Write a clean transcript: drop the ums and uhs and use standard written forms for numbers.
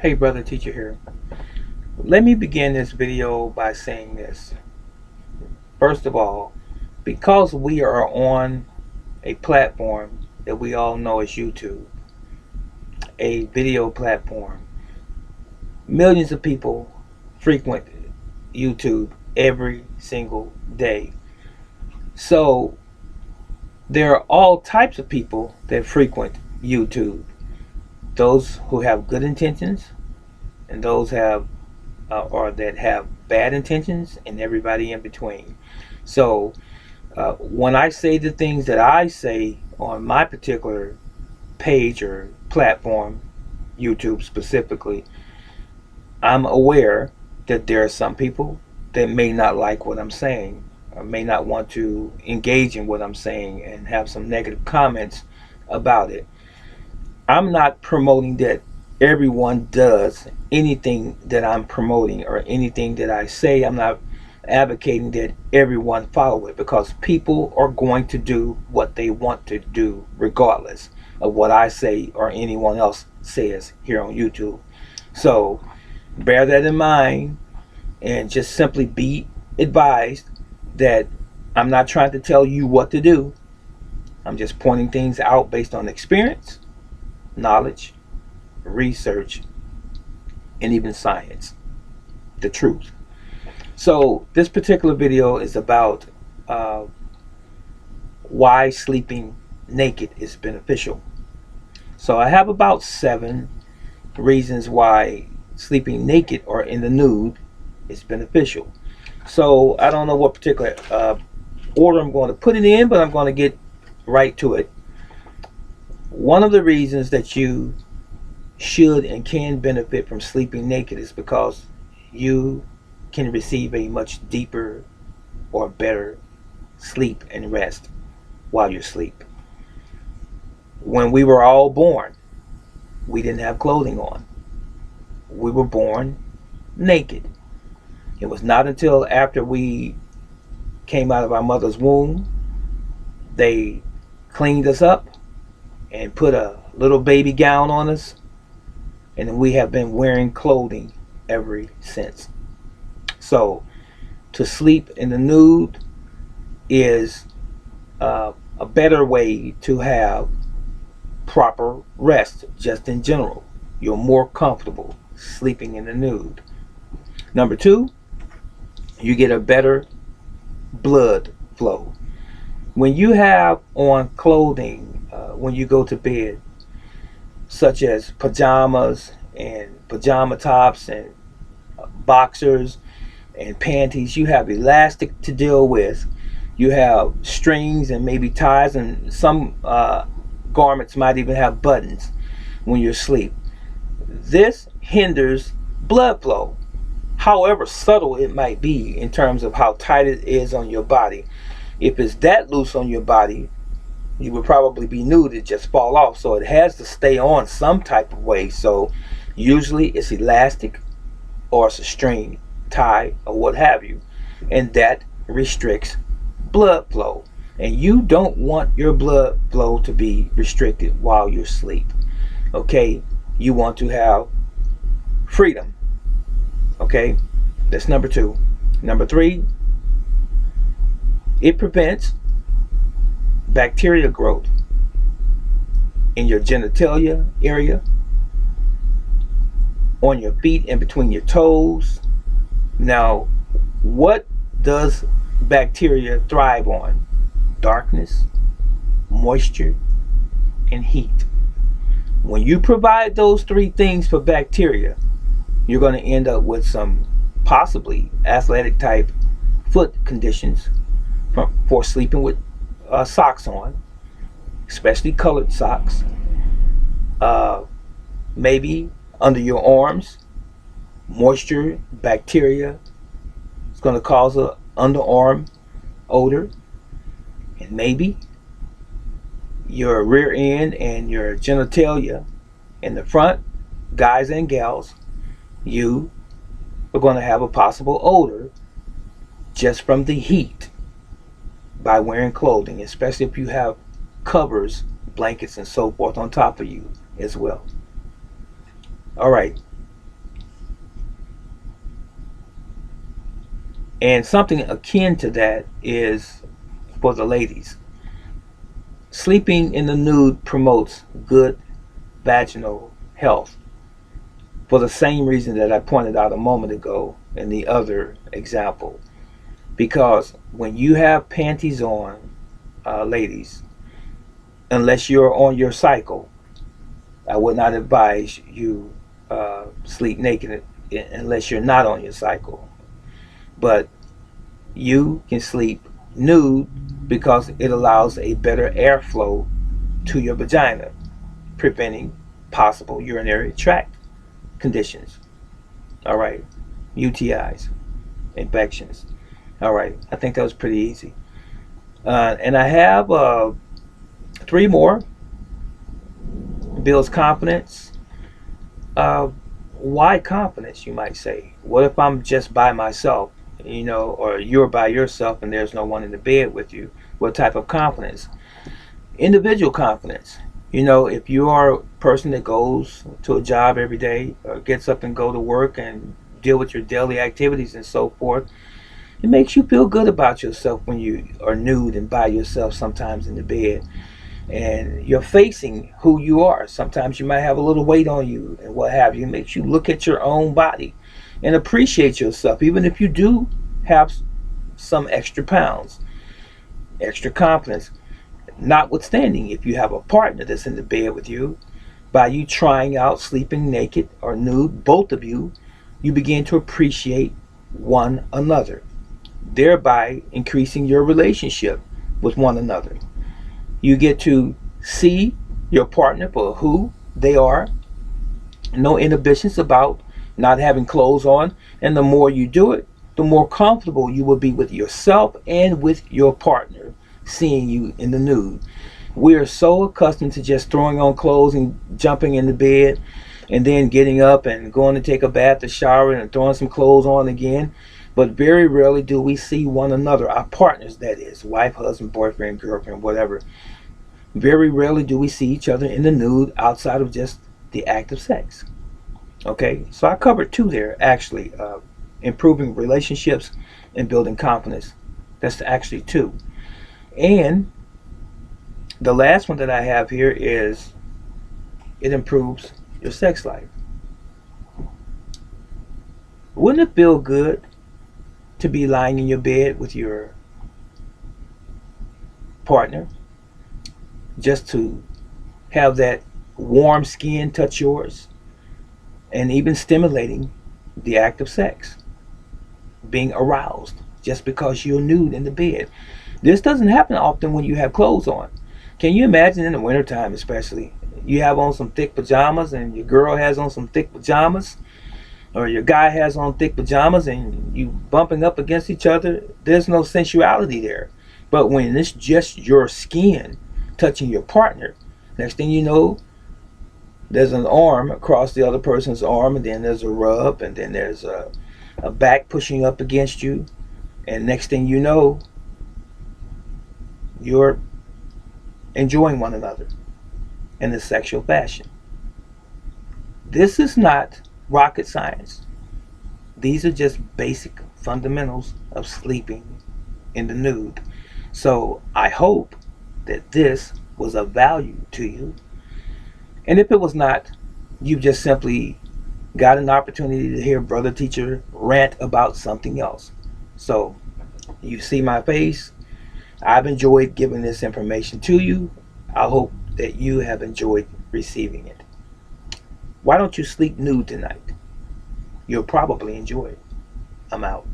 Hey brother teacher here. Let me begin this video by saying this. First of all, because we are on a platform that we all know as YouTube, a video platform, millions of people frequent YouTube every single day. So there are all types of people that frequent YouTube. Those who have good intentions and those have or that have bad intentions and everybody in between. So when I say the things that I say on my particular page or platform, YouTube specifically, I'm aware that there are some people that may not like what I'm saying, or may not want to engage in what I'm saying and have some negative comments about it. I'm not promoting that everyone does anything that I'm promoting or anything that I say. I'm not advocating that everyone follow it because people are going to do what they want to do regardless of what I say or anyone else says here on YouTube. So bear that in mind and just simply be advised that I'm not trying to tell you what to do. I'm just pointing things out based on experience, knowledge, research, and even science, the truth. So this particular video is about uh, why sleeping naked is beneficial. So I have about 7 reasons why sleeping naked or in the nude is beneficial. So I don't know what particular order I'm going to put it in, but I'm going to get right to it. One of the reasons that you should and can benefit from sleeping naked is because you can receive a much deeper or better sleep and rest while you sleep. When we were all born, we didn't have clothing on. We were born naked. It was not until after we came out of our mother's womb, they cleaned us up and put a little baby gown on us, and we have been wearing clothing ever since. So to sleep in the nude is a better way to have proper rest just in general. You're more comfortable sleeping in the nude. Number two, you get a better blood flow. When you have on clothing when you go to bed, such as pajamas and pajama tops and boxers and panties, you have elastic to deal with. You have strings and maybe ties, and some garments might even have buttons when you're asleep. This hinders blood flow, however subtle it might be in terms of how tight it is on your body. If it's that loose on your body, you would probably be nude, it just fall off. So it has to stay on some type of way. So usually it's elastic or it's a string, tie, or what have you. And that restricts blood flow. And you don't want your blood flow to be restricted while you're asleep. Okay? You want to have freedom. Okay? That's number two. Number three, it prevents bacteria growth in your genitalia area, on your feet and between your toes. Now, what does bacteria thrive on? Darkness, moisture, and heat. When you provide those 3 things for bacteria, you're going to end up with some possibly athletic type foot conditions for sleeping with socks on, especially colored socks. Uh, Maybe under your arms, moisture, bacteria. It's going to cause a underarm odor, and maybe your rear end and your genitalia in the front, guys and gals, you are going to have a possible odor just from the heat by wearing clothing, especially if you have covers, blankets, and so forth on top of you as well. All right. And something akin to that is for the ladies. Sleeping in the nude promotes good vaginal health for the same reason that I pointed out a moment ago in the other example. Because when you have panties on, ladies, unless you're on your cycle, I would not advise you sleep naked unless you're not on your cycle. But you can sleep nude because it allows a better airflow to your vagina, preventing possible urinary tract conditions. All right, UTIs, infections. All right, I think that was pretty easy. And I have three more. Builds confidence. Uh, why confidence, you might say? What if I'm just by myself, or you're by yourself and there's no one in the bed with you? What type of confidence? Individual confidence. If you are a person that goes to a job every day or gets up and go to work and deal with your daily activities and so forth, it makes you feel good about yourself when you are nude and by yourself sometimes in the bed. And you're facing who you are. Sometimes you might have a little weight on you and what have you. It makes you look at your own body and appreciate yourself, even if you do have some extra pounds, extra confidence. Notwithstanding, if you have a partner that's in the bed with you, by you trying out sleeping naked or nude, both of you, you begin to appreciate one another, thereby increasing your relationship with one another. You get to see your partner for who they are, no inhibitions about not having clothes on, and the more you do it, the more comfortable you will be with yourself and with your partner seeing you in the nude. We are so accustomed to just throwing on clothes and jumping in the bed and then getting up and going to take a bath or shower and throwing some clothes on again. But very rarely do we see one another, our partners, that is, wife, husband, boyfriend, girlfriend, whatever. Very rarely do we see each other in the nude outside of just the act of sex. Okay, so I covered two there actually, improving relationships and building confidence. That's actually two. And the last one that I have here is it improves your sex life. Wouldn't it feel good to be lying in your bed with your partner, just to have that warm skin touch yours, and even stimulating the act of sex, being aroused just because you're nude in the bed? This doesn't happen often when you have clothes on. Can you imagine in the wintertime, especially? You have on some thick pajamas and your girl has on some thick pajamas, or your guy has on thick pajamas, and you bumping up against each other. There's no sensuality there. But when it's just your skin touching your partner, next thing you know, there's an arm across the other person's arm, and then there's a rub, and then there's a back pushing up against you, and next thing you know, you're enjoying one another in a sexual fashion. This is not rocket science. These are just basic fundamentals of sleeping in the nude. So I hope that this was of value to you. And if it was not, you just simply got an opportunity to hear Brother Teacher rant about something else. So you see my face. I've enjoyed giving this information to you. I hope that you have enjoyed receiving it. Why don't you sleep nude tonight? You'll probably enjoy it. I'm out.